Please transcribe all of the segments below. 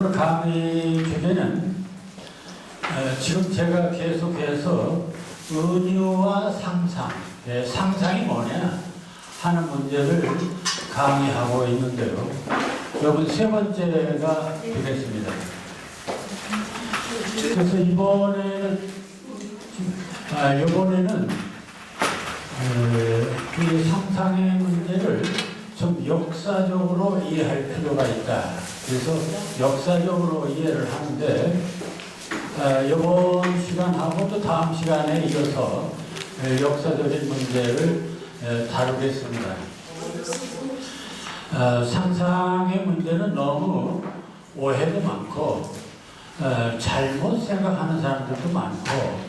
강의 주제는 지금 제가 계속해서 은유와 상상, 상상이 뭐냐 하는 문제를 강의하고 있는데요. 이번 세 번째가 되겠습니다. 그래서 이번에는 이 상상의 문제를 좀 역사적으로 이해할 필요가 있다. 그래서 역사적으로 이해를 하는데 이번 시간하고 또 다음 시간에 이어서 역사적인 문제를 다루겠습니다. 상상의 문제는 너무 오해도 많고 잘못 생각하는 사람들도 많고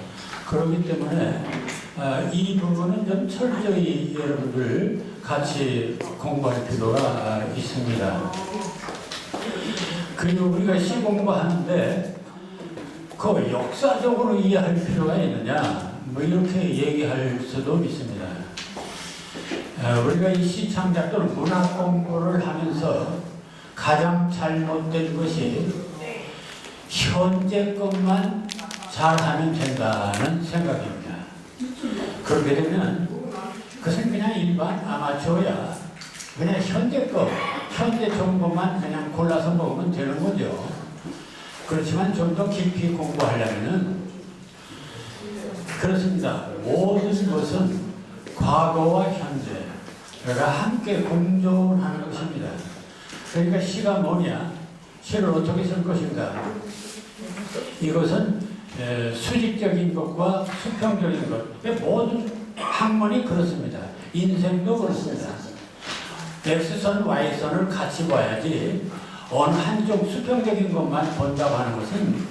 그렇기 때문에 이 부분은 좀 철저히 여러분들 같이 공부할 필요가 있습니다. 그리고 우리가 시 공부하는데 그 역사적으로 이해할 필요가 있느냐 뭐 이렇게 얘기할 수도 있습니다. 우리가 이 시 창작 또는 문학 공부를 하면서 가장 잘못된 것이 현재 것만 잘하면 된다는 생각입니다. 그렇게 되면 그것은 그냥 일반 아마추어야 그냥 현재 정보만 그냥 골라서 먹으면 되는 거죠. 그렇지만 좀 더 깊이 공부하려면은 그렇습니다. 모든 것은 과거와 현재가 함께 공존하는 것입니다. 그러니까 시가 뭐냐? 시를 어떻게 쓸 것인가? 이것은 수직적인 것과 수평적인 것, 모든 학문이 그렇습니다. 인생도 그렇습니다. X선, Y선을 같이 봐야지 어느 한쪽 수평적인 것만 본다고 하는 것은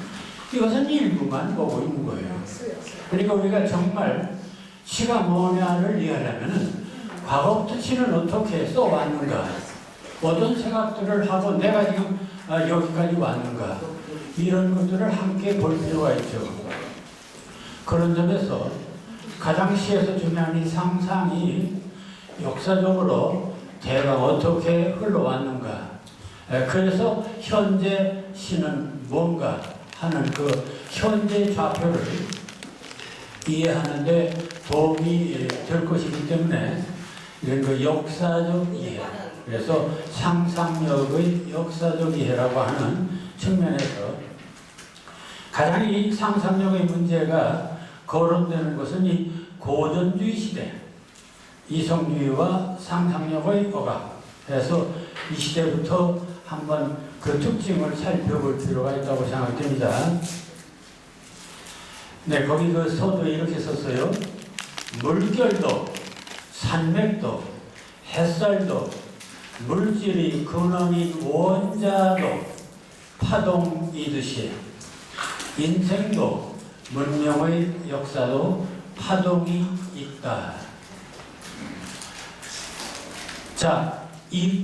이것은 일부만 보고 있는 거예요. 그러니까 우리가 정말 시가 뭐냐를 이해하려면 과거부터 시를 어떻게 써왔는가, 어떤 생각들을 하고 내가 지금 여기까지 왔는가, 이런 것들을 함께 볼 필요가 있죠. 그런 점에서 가장 시에서 중요한 이 상상이 역사적으로 대가 어떻게 흘러왔는가, 그래서 현재 시는 뭔가 하는 그 현재 좌표를 이해하는데 도움이 될 것이기 때문에 이런 그 역사적 이해, 그래서 상상력의 역사적 이해라고 하는 측면에서 가장 이 상상력의 문제가 거론되는 것은 이 고전주의 시대, 이성주의와 상상력의 억압, 그래서 이 시대부터 한번 그 특징을 살펴볼 필요가 있다고 생각됩니다. 네, 거기 그 서두에 이렇게 썼어요. 물결도, 산맥도, 햇살도, 물질이 근원인 원자도 파동이듯이 인생도 문명의 역사도 파동이 있다. 자,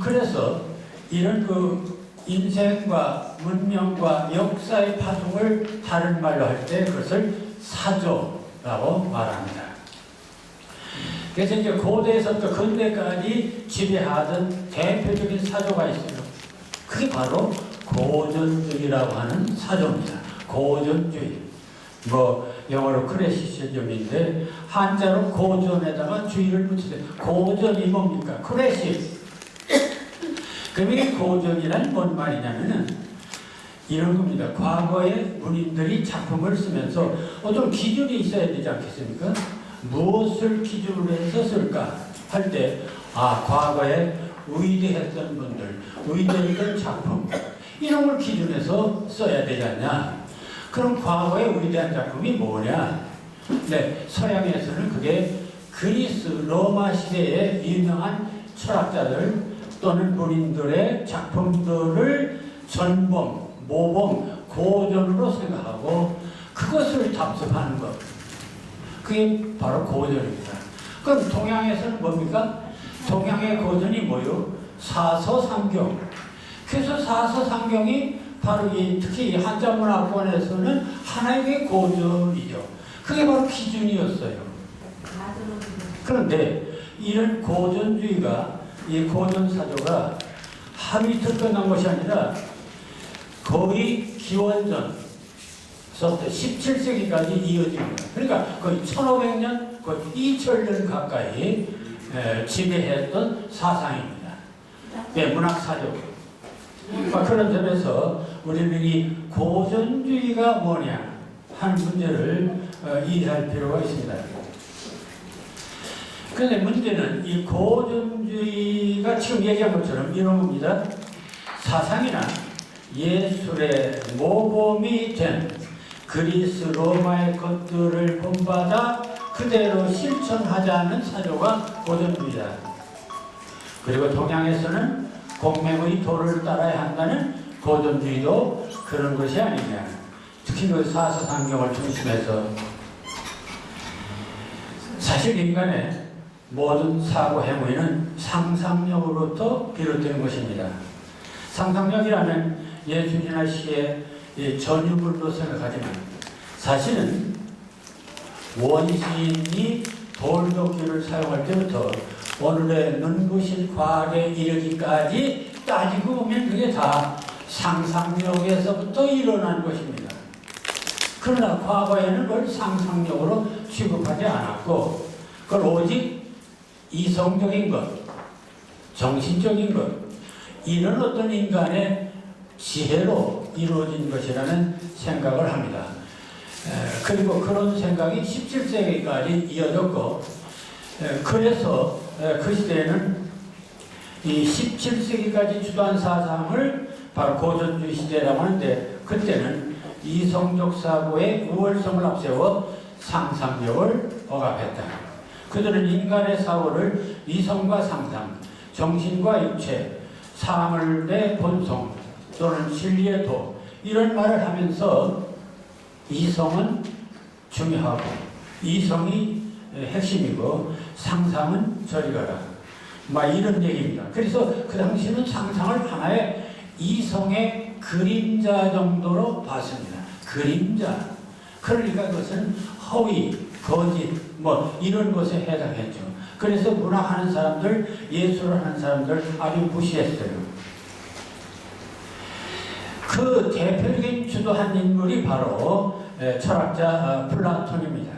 그래서 이런 그 인생과 문명과 역사의 파동을 다른 말로 할 때 그것을 사조라고 말합니다. 그래서 이제 고대에서부터 근대까지 지배하던 대표적인 사조가 있어요. 그게 바로 고전주의라고 하는 사조입니다. 고전주의. 영어로 크래시시즘인데 한자로 고전에다가 주의를 붙이세요. 고전이 뭡니까? 크래시. 그럼 이 고전이란 뭔 말이냐면은 이런 겁니다. 과거에 문인들이 작품을 쓰면서 어떤 기준이 있어야 되지 않겠습니까? 무엇을 기준으로 해서 쓸까 할 때 과거에 위대했던 분들, 위대했던 작품 이런 걸 기준해서 써야 되지 않냐. 그럼 과거의 위대한 작품이 뭐냐? 네, 서양에서는 그게 그리스, 로마 시대의 유명한 철학자들 또는 문인들의 작품들을 전범, 모범, 고전으로 생각하고 그것을 답습하는 것. 그게 바로 고전입니다. 그럼 동양에서는 뭡니까? 동양의 고전이 뭐요? 사서삼경. 그래서 사서삼경이 바로 특히 이 한자문화권에서는 하나의 고전이죠. 그게 바로 기준이었어요. 그런데 이런 고전주의가, 이 고전사조가 하루 이틀 끝난 것이 아니라 거의 기원전서부터 17세기까지 이어집니다. 그러니까 거의 1500년, 거의 2000년 가까이 지배했던 사상입니다. 문학사적. 그런 점에서 우리는 이 고전주의가 뭐냐 하는 문제를 이해할 필요가 있습니다. 그런데 문제는 이 고전주의가 지금 얘기한 것처럼 이런 겁니다. 사상이나 예술의 모범이 된 그리스 로마의 것들을 본받아 그대로 실천하자는 사조가 고전주의다. 그리고 동양에서는 공명의 도를 따라야 한다는 고전주의도 그런 것이 아니냐. 특히 그 사서상경을 중심해서 사실 인간의 모든 사고 행위는 상상력으로부터 비롯되는 것입니다. 상상력이라면 예술이나 시의 전유물로 생각하지만 사실은 원시인이 돌도끼를 사용할 때부터 오늘의 눈부신 과학에 이르기까지 따지고 보면 그게 다 상상력에서부터 일어난 것입니다. 그러나 과거에는 그걸 상상력으로 취급하지 않았고 그걸 오직 이성적인 것, 정신적인 것, 이런 어떤 인간의 지혜로 이루어진 것이라는 생각을 합니다. 그리고 그런 생각이 17세기까지 이어졌고 그래서 그 시대에는 이 17세기까지 주도한 사상을 바로 고전주의 시대라고 하는데 그때는 이성적 사고의 우월성을 앞세워 상상력을 억압했다. 그들은 인간의 사고를 이성과 상상, 정신과 육체, 사물의 본성 또는 진리의 도 이런 말을 하면서 이성은 중요하고 이성이 핵심이고 상상은 저리 가라. 막 이런 얘기입니다. 그래서 그 당시에는 상상을 하나의 이성의 그림자 정도로 봤습니다. 그림자. 그러니까 그것은 허위, 거짓, 뭐 이런 것에 해당했죠. 그래서 문학하는 사람들, 예술을 하는 사람들 아주 무시했어요. 그 대표적인 주도한 인물이 바로 철학자 플라톤입니다.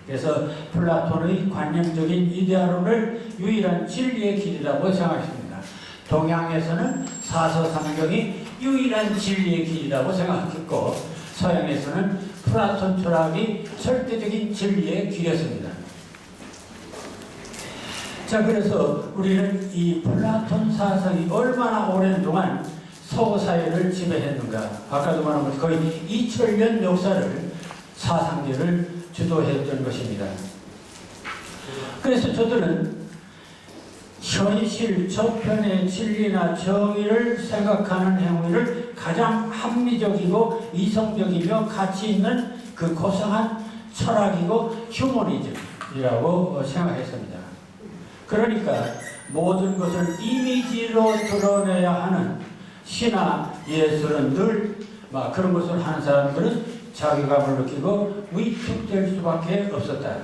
그래서 플라톤의 관념적인 이데아론을 유일한 진리의 길이라고 생각했습니다. 동양에서는 사서상경이 유일한 진리의 길이라고 생각했고 서양에서는 플라톤 철학이 절대적인 진리의 길이었습니다. 자, 그래서 우리는 이 플라톤 사상이 얼마나 오랜 동안 서구 사회를 지배했는가. 아까도 말한 것처럼 거의 2000년 역사를 사상계를 주도했던 것입니다. 그래서 저들은 현실, 저편의 진리나 정의를 생각하는 행위를 가장 합리적이고 이성적이며 가치 있는 그 고상한 철학이고 휴머니즘이라고 생각했습니다. 그러니까 모든 것을 이미지로 드러내야 하는 시나 예술은 늘 그런 것을 하는 사람들은 자괴감을 느끼고 위축될 수밖에 없었다.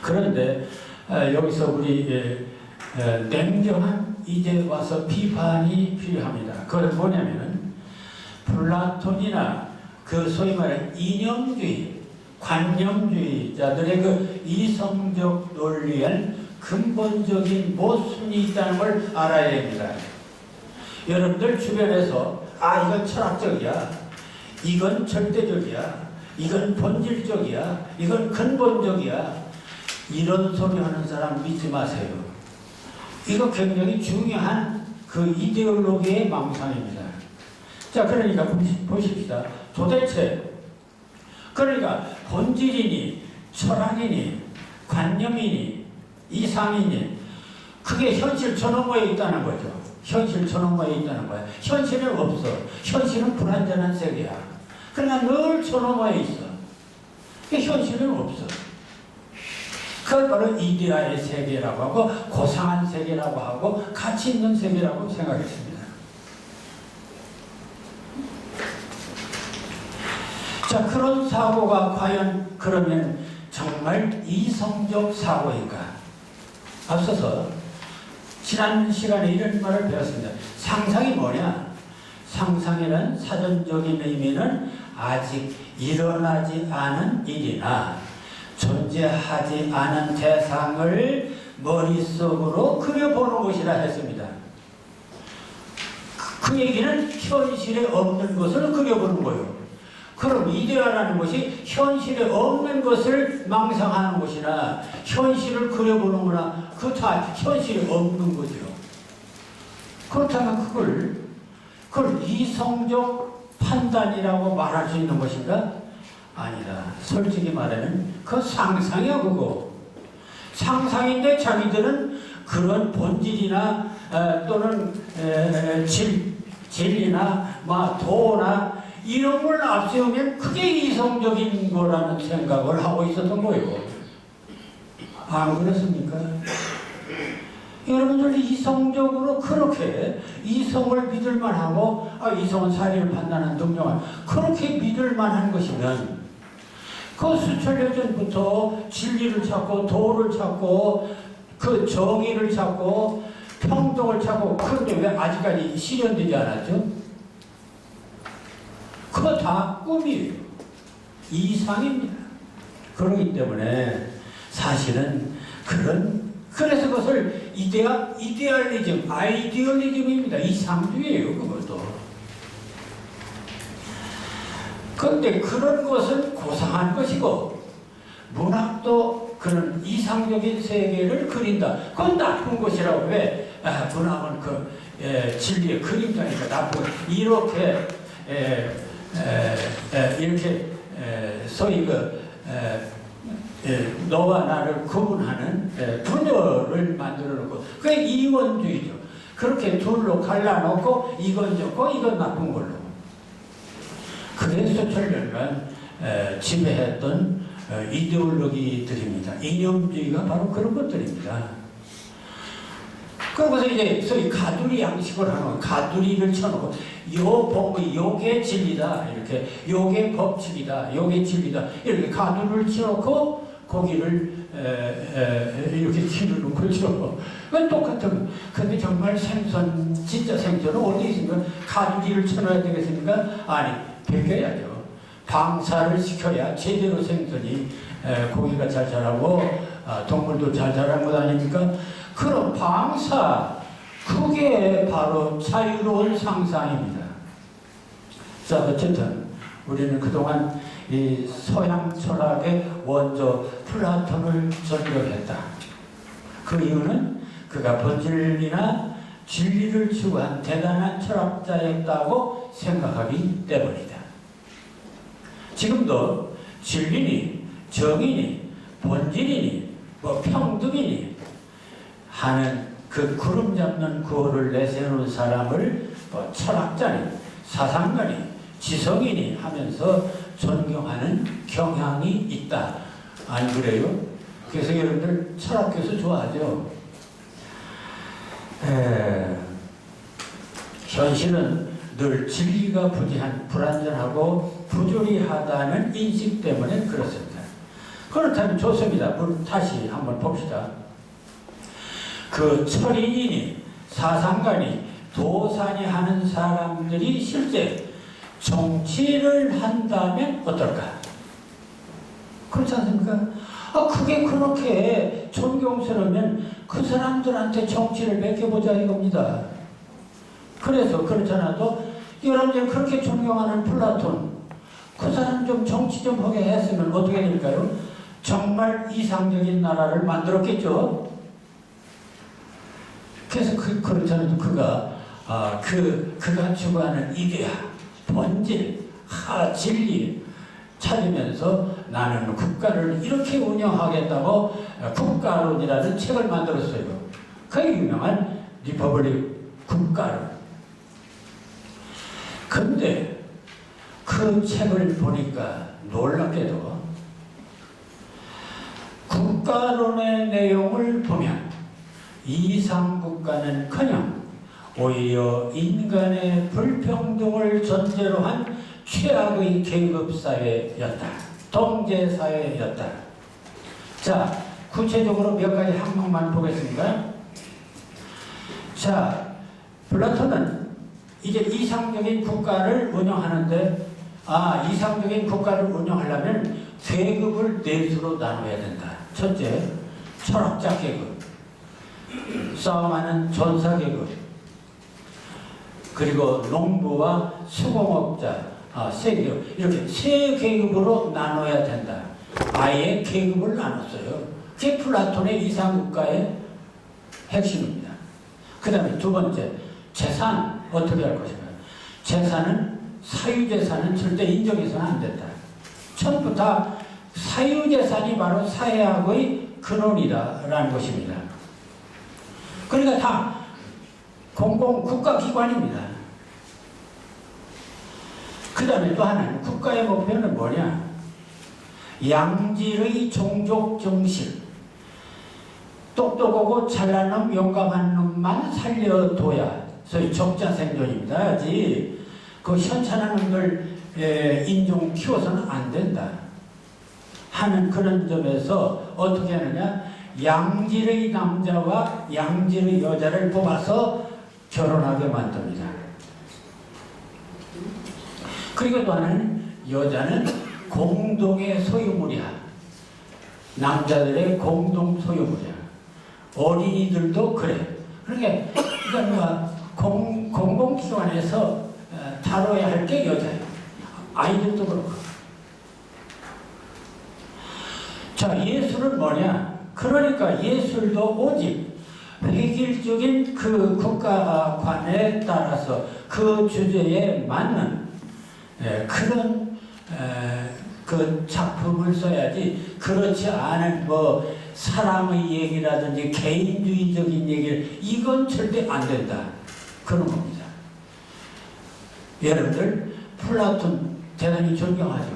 그런데 여기서 우리 냉정한 이제 와서 비판이 필요합니다. 그건 뭐냐면은 플라톤이나 그 소위 말하는 이념주의, 관념주의자들의 그 이성적 논리엔 근본적인 모순이 있다는 걸 알아야 됩니다. 여러분들 주변에서 이건 철학적이야, 이건 절대적이야, 이건 본질적이야, 이건 근본적이야 이런 소리 하는 사람 믿지 마세요. 이거 굉장히 중요한 그 이데올로기의 망상입니다. 자, 그러니까 보십시다. 도대체 그러니까 본질이니 철학이니 관념이니 이상이니 그게 현실 저 너머에 있다는 거죠. 현실 저 너머에 있다는 거야. 현실은 없어. 현실은 불완전한 세계야. 그러나 늘 저 너머에 있어. 현실은 없어. 그걸 바로 이데아의 세계라고 하고 고상한 세계라고 하고 가치 있는 세계라고 생각했습니다. 자, 그런 사고가 과연 그러면 정말 이성적 사고인가? 앞서서 지난 시간에 이런 말을 배웠습니다. 상상이 뭐냐? 상상이란 사전적인 의미는 아직 일어나지 않은 일이나 존재하지 않은 대상을 머릿속으로 그려보는 것이라 했습니다. 그 얘기는 현실에 없는 것을 그려보는 거예요. 그럼 이데아라는 것이 현실에 없는 것을 망상하는 것이나 현실을 그려보는 거나 그 다 현실에 없는 거죠. 그렇다면 그걸 이성적 판단이라고 말할 수 있는 것인가? 아니다. 솔직히 말하면 그 상상이야 그거. 상상인데 자기들은 그런 본질이나 또는 진리나 도나 이런 걸 앞세우면 그게 이성적인 거라는 생각을 하고 있었던 거예요. 안 그렇습니까? 여러분들 이성적으로 그렇게 이성을 믿을만 하고 이성은 사리를 판단하는 능력을 그렇게 믿을만 한 것이면 그 수천년 전부터 진리를 찾고 도를 찾고 그 정의를 찾고 평등을 찾고 그런데 왜 아직까지 실현되지 않았죠? 그거 다 꿈이에요. 이상입니다. 그렇기 때문에 사실은 그래서 그것을 이데알리즘, 아이디얼리즘입니다. 이상주의예요, 그것도. 그런데 그런 것은 고상한 것이고, 문학도 그런 이상적인 세계를 그린다. 그건 나쁜 것이라고. 왜? 문학은 진리의 그림자니까 나쁜 것. 이렇게 소위 너와 나를 구분하는 분열을 만들어 놓고 그게 이원주의죠. 그렇게 둘로 갈라놓고 이건 좋고 이건 나쁜 걸로. 그게 수천년간 지배했던 이데올로기들입니다. 이념주의가 바로 그런 것들입니다. 그러고서 이제 소위 가두리 양식을 하는 가두리를 쳐놓고 요게 진리다 이렇게 요게 법칙이다 요게 진리다 이렇게 가두리를 쳐놓고 고기를 이렇게 치르는 거죠. 그건 똑같은. 근데 정말 생선 진짜 생선은 어디 있습니까? 가두리를 쳐놔야 되겠습니까? 아니 베껴야죠. 방사를 시켜야 제대로 생선이 고기가 잘 자라고 동물도 잘 자라는 것 아닙니까? 그럼 방사, 그게 바로 자유로운 상상입니다. 자, 어쨌든 우리는 그동안 이 서양 철학의 원조 플라톤을 전적했다. 그 이유는 그가 본질이나 진리를 추구한 대단한 철학자였다고 생각하기 때문이다. 지금도 진리니 정의니 본질이니 평등이니 하는 그 구름 잡는 구호를 내세우는 사람을 철학자니 사상가니 지성인이 하면서 존경하는 경향이 있다. 안 그래요? 그래서 여러분들 철학교수 좋아하죠? 현실은 늘 진리가 불완전하고 부조리하다는 인식 때문에 그렇습니다. 그렇다면 좋습니다. 다시 한번 봅시다. 그 철인이니 사상가니 도산이 하는 사람들이 실제 정치를 한다면 어떨까? 그렇지 않습니까? 그게 그렇게 존경스러우면 그 사람들한테 정치를 맡겨보자 이겁니다. 그래서 그렇잖아도 여러분들 그렇게 존경하는 플라톤 그 사람 좀 정치 좀 하게 했으면 어떻게 될까요? 정말 이상적인 나라를 만들었겠죠. 그래서 그렇잖아도 그가 추구하는 이데아, 본질, 진리 찾으면서 나는 국가를 이렇게 운영하겠다고 국가론이라는 책을 만들었어요. 그 유명한 리퍼블릭 국가론. 근데 그 책을 보니까 놀랍게도 국가론의 내용을 보면 이상국가는커녕 오히려 인간의 불평등을 전제로 한 최악의 계급사회였다. 동제사회였다. 자, 구체적으로 몇 가지 항목만 보겠습니다. 자, 플라톤은 이제 이상적인 국가를 운영하는데, 이상적인 국가를 운영하려면 계급을 넷으로 나눠야 된다. 첫째, 철학자 계급, 싸움하는 전사 계급, 그리고 농부와 수공업자, 세 계급, 이렇게 세 계급으로 나눠야 된다. 아예 계급을 나눴어요. 그게 플라톤의 이상국가의 핵심입니다. 그 다음에 두 번째, 재산 어떻게 할 것인가. 재산은, 사유재산은 절대 인정해서는 안 된다. 처음부터 다 사유재산이 바로 사회학의 근원이다라는 것입니다. 그러니까 다 국가기관입니다. 그 다음에 또 하나는 국가의 목표는 뭐냐. 양질의 종족 정신, 똑똑하고 잘난 놈, 용감한 놈만 살려둬야, 소위 적자생존입니다. 아직 그 현찬한 놈들 인종 키워서는 안 된다 하는 그런 점에서 어떻게 하느냐. 양질의 남자와 양질의 여자를 뽑아서 결혼하게 만듭니다. 그리고 또 하나는 여자는 공동의 소유물이야. 남자들의 공동 소유물이야. 어린이들도 그래. 그러니까 공공기관에서 다뤄야 할 게 여자예요. 아이들도 그렇고. 자, 예술은 뭐냐? 그러니까 예술도 오직 획일적인 그 국가관에 따라서 그 주제에 맞는 그런 그 작품을 써야지, 그렇지 않은 뭐 사랑의 얘기라든지 개인주의적인 얘기를, 이건 절대 안 된다. 그런 겁니다. 여러분들 플라톤 대단히 존경하죠.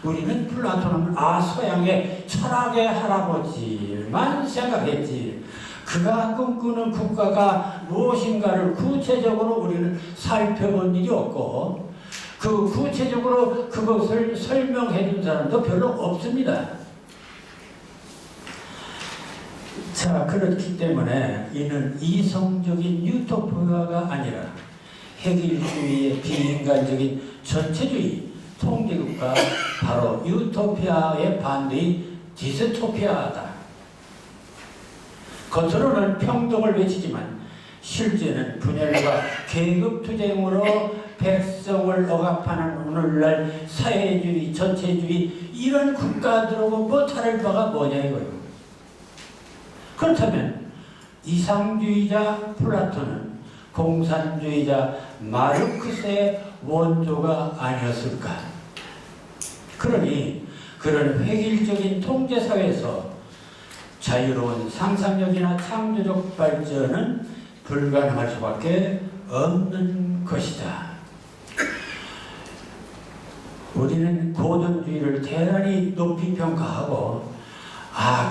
우리는 플라톤 하면 서양의 철학의 할아버지만 생각했지, 그가 꿈꾸는 국가가 무엇인가를 구체적으로 우리는 살펴본 일이 없고, 그 구체적으로 그것을 설명해 준 사람도 별로 없습니다. 자, 그렇기 때문에 이는 이성적인 유토피아가 아니라 획일주의의 비인간적인 전체주의 통계국가, 바로 유토피아의 반대인 디스토피아다. 겉으로는 평등을 외치지만 실제는 분열과 계급투쟁으로 백성을 억압하는 오늘날 사회주의, 전체주의, 이런 국가들하고 뭐 다를 바가 뭐냐 이거예요. 그렇다면 이상주의자 플라톤은 공산주의자 마르크스의 원조가 아니었을까? 그러니 그런 획일적인 통제사회에서 자유로운 상상력이나 창조적 발전은 불가능할 수밖에 없는 것이다. 우리는 고전주의를 대단히 높이 평가하고,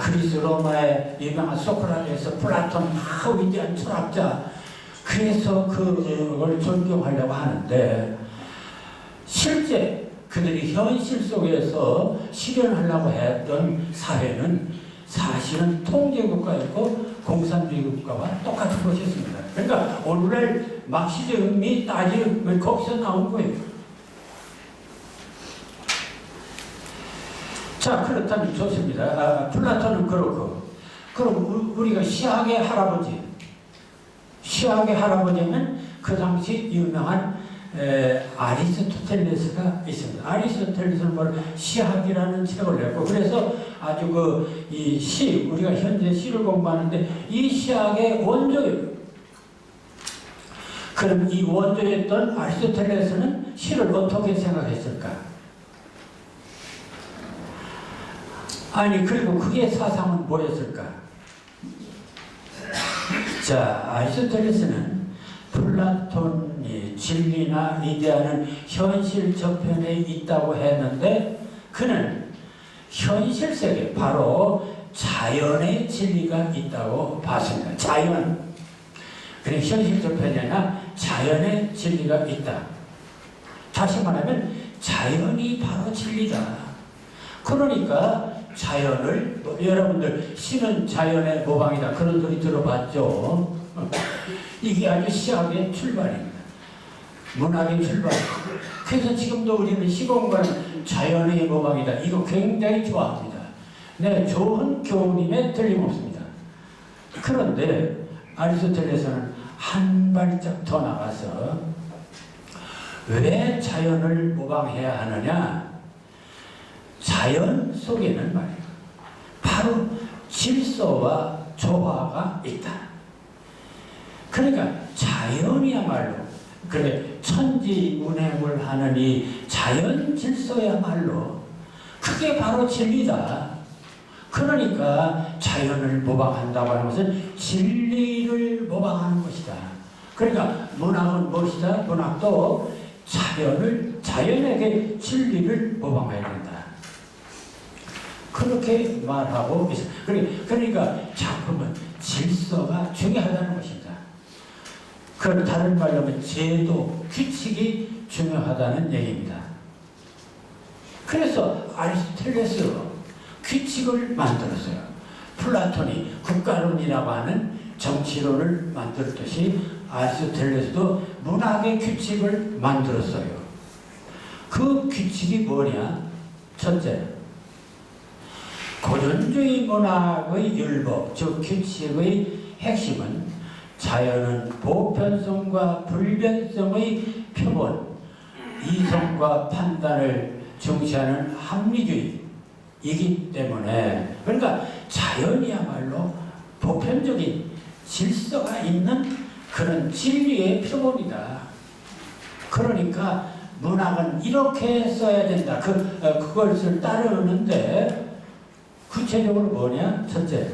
그리스 로마의 유명한 소크라테스, 플라톤, 위대한 철학자, 그래서 그걸 존경하려고 하는데, 실제 그들이 현실 속에서 실현하려고 했던 사회는 사실은 통제국가였고 공산주의 국가와 똑같은 것이었습니다. 그러니까 오늘날 막시즘이 따지면 거기서 나온 거예요. 자, 그렇다면 좋습니다. 플라톤은 그렇고, 그럼 우리가 시학의 할아버지는 그 당시 유명한 아리스토텔레스가 있습니다. 아리스토텔레스는 바로 시학이라는 책을 냈고, 그래서 아주 이 시, 우리가 현재 시를 공부하는데 이 시학의 원조예요. 그럼 이 원조였던 아리스토텔레스는 시를 어떻게 생각했을까? 그리고 그의 사상은 뭐였을까? 자, 아리스토텔레스는 플라톤이 진리나 이데아는 현실 저편에 있다고 했는데, 그는 현실 세계, 바로 자연의 진리가 있다고 봤습니다. 자연. 그래, 현실 저편이 아니라 자연의 진리가 있다. 다시 말하면 자연이 바로 진리다. 그러니까 자연을, 여러분들 시는 자연의 모방이다, 그런 소리 들어봤죠? 이게 아주 시학의 출발입니다. 문학의 출발. 그래서 지금도 우리는 시공간은 자연의 모방이다. 이거 굉장히 좋아합니다. 네, 좋은 교훈임에 틀림없습니다. 그런데 아리스토텔레스는 한 발짝 더 나가서 왜 자연을 모방해야 하느냐? 자연 속에는 말이에요, 바로 질서와 조화가 있다. 그러니까 자연이야말로, 그래 천지운행을 하는 이 자연 질서야말로 그게 바로 진리다. 그러니까 자연을 모방한다고 하는 것은 진리를 모방하는 것이다. 그러니까 문학은 무엇이다? 문학도 자연에게 진리를 모방해야 된다. 그렇게 말하고 있습니다. 그러니까 작품은 질서가 중요하다는 것입니다. 그 다른 말로 하면 제도, 규칙이 중요하다는 얘기입니다. 그래서 아리스토텔레스 규칙을 만들었어요. 플라톤이 국가론이라고 하는 정치론을 만들었듯이 아리스토텔레스도 문학의 규칙을 만들었어요. 그 규칙이 뭐냐? 첫째, 고전주의 문학의 율법, 즉 규칙의 핵심은 자연은 보편성과 불변성의 표본, 이성과 판단을 중시하는 합리주의이기 때문에, 그러니까 자연이야말로 보편적인 질서가 있는 그런 진리의 표본이다. 그러니까 문학은 이렇게 써야 된다. 그것을 따르는데 구체적으로 뭐냐? 첫째,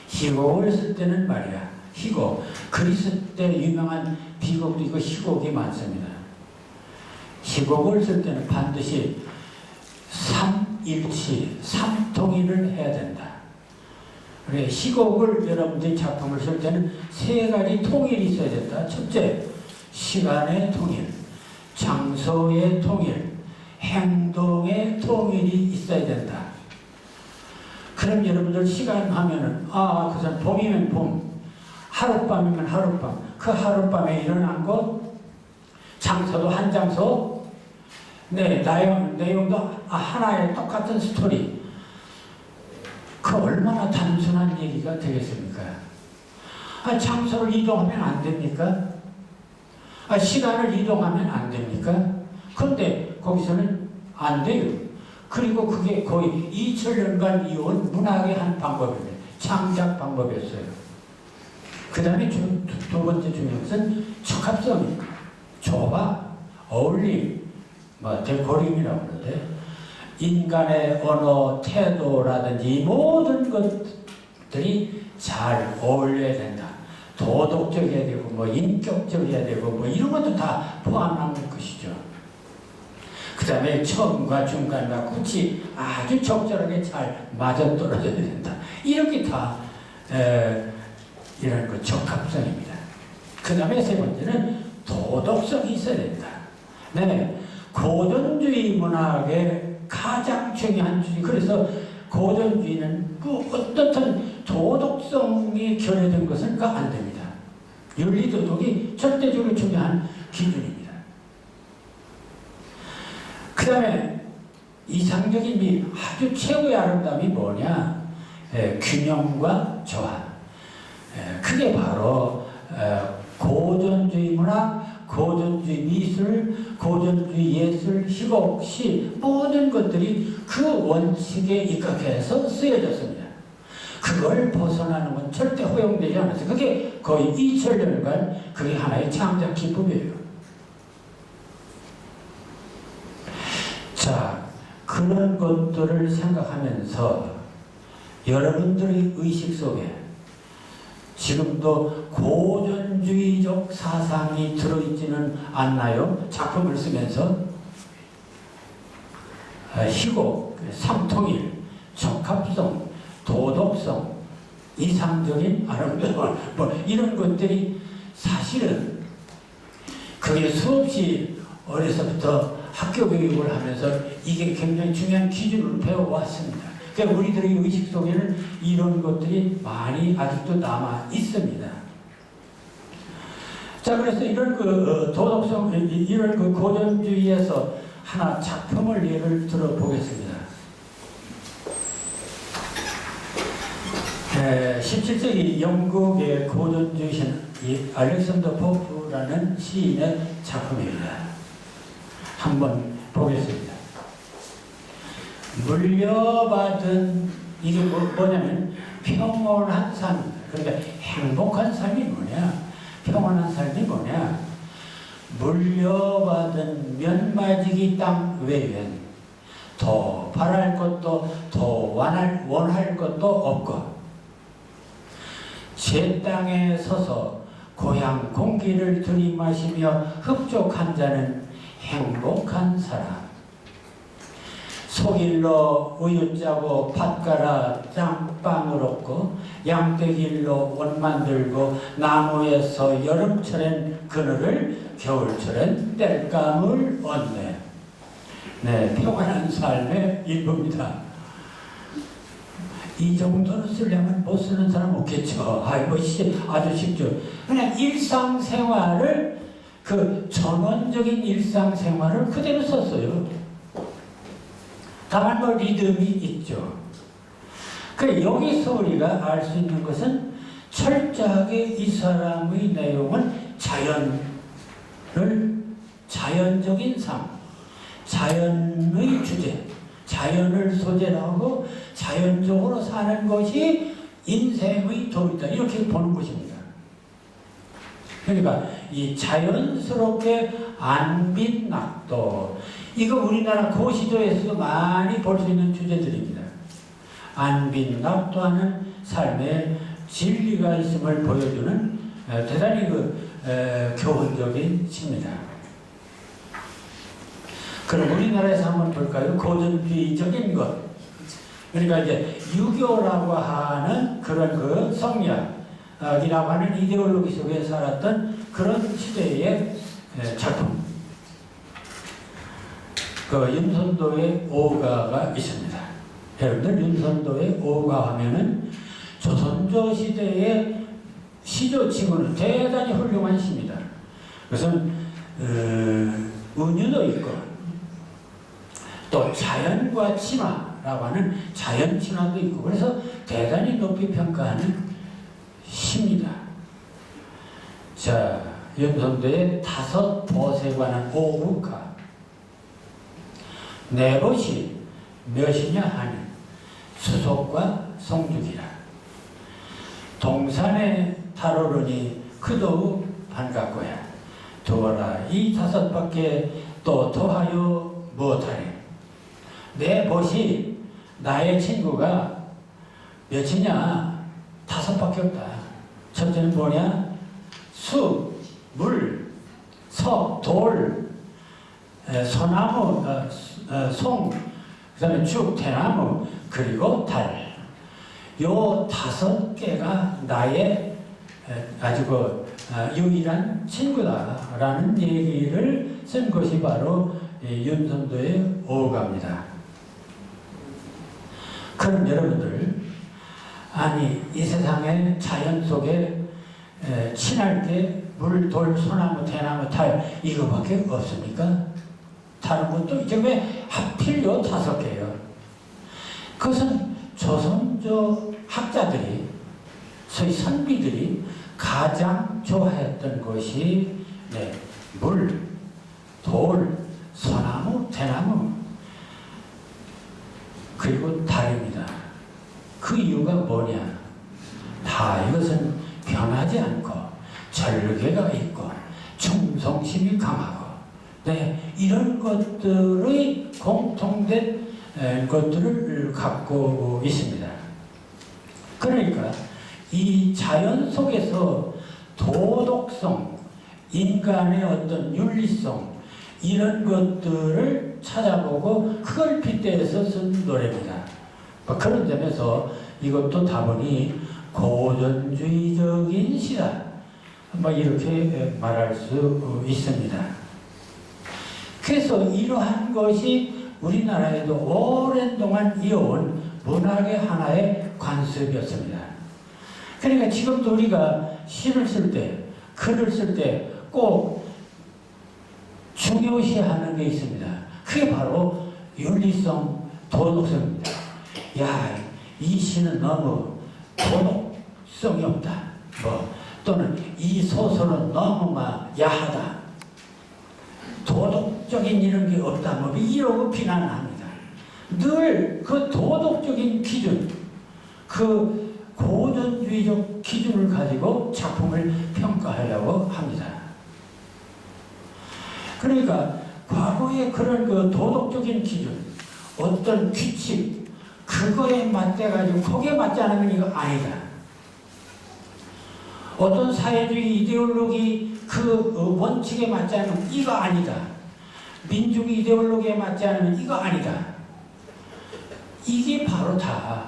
희곡을 쓸 때는 말이야. 희곡. 그리스 때 유명한 비곡도 있고 희곡이 많습니다. 희곡을 쓸 때는 반드시 삼일치, 삼통일을 해야 된다. 그래, 희곡을 여러분들이 작품을 쓸 때는 세 가지 통일이 있어야 된다. 첫째, 시간의 통일, 장소의 통일, 행동의 통일이 있어야 된다. 그럼 여러분들 시간 하면은, 그 사람 봄이면 봄, 하룻밤이면 하룻밤, 그 하룻밤에 일어난 것, 장소도 한 장소, 네, 내용도 하나의 똑같은 스토리. 그 얼마나 단순한 얘기가 되겠습니까? 장소를 이동하면 안 됩니까? 시간을 이동하면 안 됩니까? 그런데 거기서는 안 돼요. 그리고 그게 거의 2000년간 이어온 문학의 한 방법입니다. 창작 방법이었어요. 그 다음에 두 번째 중요한 것은 적합성입니다. 조화, 어울림, 데코림이라고 그러는데, 인간의 언어, 태도라든지 모든 것들이 잘 어울려야 된다. 도덕적이어야 되고, 인격적이어야 되고, 이런 것도 다 포함한 것이죠. 그 다음에 처음과 중간과 끝이 아주 적절하게 잘 맞아떨어져야 된다. 이렇게 다 이런 거 적합성입니다. 그 다음에 세 번째는 도덕성이 있어야 된다. 네, 고전주의 문학의 가장 중요한 주의. 그래서 고전주의는 어떻든 도덕성이 결여된 것은 안 됩니다. 윤리도덕이 절대적으로 중요한 기준입니다. 그 다음에 이상적인 미, 아주 최고의 아름다움이 뭐냐? 균형과 조화. 그게 바로 고전주의 문학, 고전주의 미술, 고전주의 예술, 희곡, 시, 모든 것들이 그 원칙에 입각해서 쓰여졌습니다. 그걸 벗어나는 건 절대 허용되지 않았어요. 그게 거의 2000년간 그게 하나의 창작 기법이에요. 자, 그런 것들을 생각하면서 여러분들의 의식 속에 지금도 고전주의적 사상이 들어있지는 않나요? 작품을 쓰면서 희곡, 삼통일, 적합성, 도덕성, 이상적인 아름다움, 이런 것들이 사실은 그게 수없이 어려서부터 학교 교육을 하면서 이게 굉장히 중요한 기준으로 배워왔습니다. 그러니까 우리들의 의식 속에는 이런 것들이 많이 아직도 남아 있습니다. 자, 그래서 이런 도덕성, 이런 고전주의에서 하나 작품을 예를 들어 보겠습니다. 17세기 영국의 고전주의신 알렉산더 포프라는 시인의 작품입니다. 한번 보겠습니다. 물려받은, 이게 뭐냐면 평온한 삶, 그러니까 행복한 삶이 뭐냐, 평온한 삶이 뭐냐, 물려받은 면마지기 땅 외엔 더 바랄 것도 더 원할 것도 없고, 제 땅에 서서 고향 공기를 들이마시며 흡족한 자는 행복한 사람. 속일로 우유 짜고 팥 갈아 짬빵을 얻고, 양떼길로 옷 만들고, 나무에서 여름철엔 그늘을, 겨울철엔 땔감을 얻네. 네, 평안한 삶의 일부입니다. 이 정도는 쓰려면 못 쓰는 사람 없겠죠. 아이고, 아주 쉽죠. 그냥 일상생활을, 전원적인 일상생활을 그대로 썼어요. 다만 뭐 리듬이 있죠. 그래, 여기서 우리가 알 수 있는 것은 철저하게 이 사람의 내용은 자연적인 삶, 자연의 주제, 자연을 소재로 하고 자연적으로 사는 것이 인생의 도리다, 이렇게 보는 것입니다. 그러니까 이 자연스럽게 안빈낙도, 이거 우리나라 고시조에서도 많이 볼 수 있는 주제들입니다. 안빈낙도하는 삶에 진리가 있음을 보여주는 대단히 교훈적인 시입니다. 그럼 우리나라에서 한번 볼까요? 고전주의적인 것. 그러니까 이제 유교라고 하는 그런 성리학이라고 하는 이데올로기 속에 살았던 그런 시대의 작품. 윤선도의 오가가 있습니다. 여러분들, 윤선도의 오가 하면은 조선조 시대의 시조치고는 대단히 훌륭한 시입니다. 그것은 은유도 있고, 또 자연과 친화라고 하는 자연 친화도 있고, 그래서 대단히 높이 평가하는 시입니다. 자, 윤선도의 5벗에 관한 오국화. 네 벗이 몇이냐 하니 수속과 성죽이라. 동산에 달오르니 그도 반갑고야. 두어라 이 5밖에 또 더하여 무엇하리. 내 벗이, 나의 친구가 몇이냐? 5밖에 없다. 첫째는 뭐냐? 수, 물, 석, 돌, 소나무, 송, 그 다음에 죽, 대나무, 그리고 달. 요 5개가 나의 아주 유일한 친구다라는 얘기를 쓴 것이 바로 윤선도의 오가입니다. 그럼 여러분들, 아니 이 세상에 자연 속에 친할 게 물, 돌, 소나무, 대나무, 달, 이거밖에 없습니까? 다른 것도 이제 왜 하필 요 5개요? 그것은 조선조 학자들이, 소위 선비들이 가장 좋아했던 것이 물, 돌, 소나무, 대나무, 그리고 달입니다. 그 이유가 뭐냐? 다 이것은 변하지 않고 절개가 있고 충성심이 강하고, 이런 것들의 공통된 것들을 갖고 있습니다. 그러니까 이 자연 속에서 도덕성, 인간의 어떤 윤리성, 이런 것들을 찾아보고 그걸 빗대서 쓴 노래입니다. 그런 점에서 이것도 다분히 고전주의적인 시다, 이렇게 말할 수 있습니다. 그래서 이러한 것이 우리나라에도 오랜 동안 이어온 문학의 하나의 관습이었습니다. 그러니까 지금도 우리가 시를 쓸 때, 글을 쓸 때 꼭 중요시하는 게 있습니다. 그게 바로 윤리성, 도덕성입니다. 야, 이 시는 너무 도덕성이 없다. 또는 이 소설은 너무 야하다. 도덕적인 이런 게 없다. 이러고 비난을 합니다. 늘 그 도덕적인 기준, 그 고전주의적 기준을 가지고 작품을 평가하려고 합니다. 그러니까 과거의 그런 그 도덕적인 기준, 어떤 규칙, 그거에 맞대가지고 거기에 맞지 않으면 이거 아니다. 어떤 사회주의 이데올로기 그 원칙에 맞지 않으면 이거 아니다. 민중 이데올로기에 맞지 않으면 이거 아니다. 이게 바로 다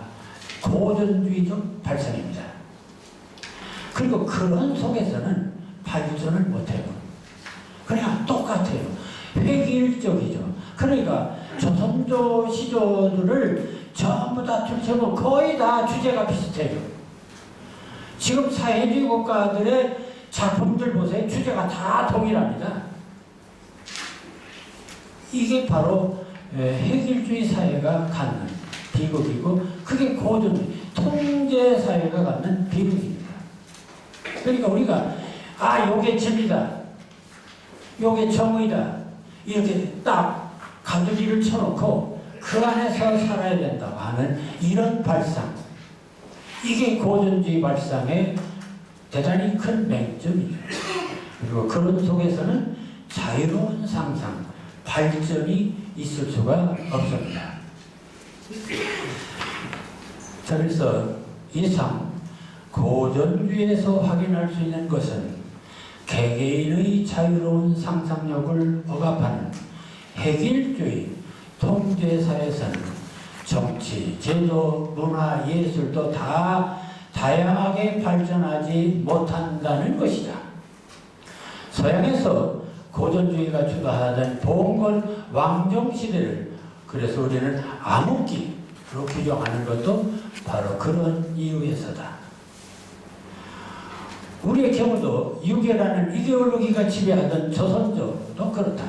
고전주의적 발상입니다. 그리고 그런 속에서는 발전을 못해요. 그냥 똑같아요. 획일적이죠. 그러니까 조선조 시조들을 전부 다 들춰보면 거의 다 주제가 비슷해요. 지금 사회주의 국가들의 작품들 보세요. 주제가 다 동일합니다. 이게 바로 획일주의 사회가 갖는 비극이고 그게 고전주의, 통제사회가 갖는 비극입니다. 그러니까 우리가 요게 진리다. 요게 정의다. 이렇게 딱 가두리를 쳐놓고 그 안에서 살아야 된다고 하는 이런 발상. 이게 고전주의 발상의 대단히 큰 맹점이죠. 그리고 그런 속에서는 자유로운 상상, 발전이 있을 수가 없습니다. 자, 그래서 이상 고전주의에서 확인할 수 있는 것은 개개인의 자유로운 상상력을 억압하는 획일주의 통제사에서는 정치, 제도, 문화, 예술도 다 다양하게 발전하지 못한다는 것이다. 서양에서 고전주의가 주도하던 봉건 왕정시대를 그래서 우리는 암흑기로 규정하는 것도 바로 그런 이유에서다. 우리의 경우도 유교라는 이데올로기가 지배하던 조선조도 그렇다.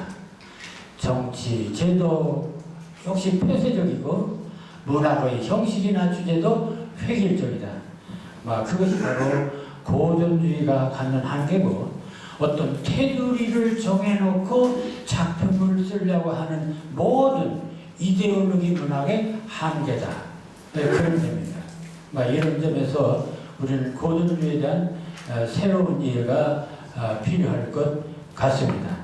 정치, 제도 역시 폐쇄적이고 문화의 형식이나 주제도 획일적이다. 그것이 바로 고전주의가 갖는 한계고 어떤 테두리를 정해놓고 작품을 쓰려고 하는 모든 이데올로기 문학의 한계다. 그런 점입니다. 이런 점에서 우리는 고전주의에 대한 새로운 이해가 필요할 것 같습니다.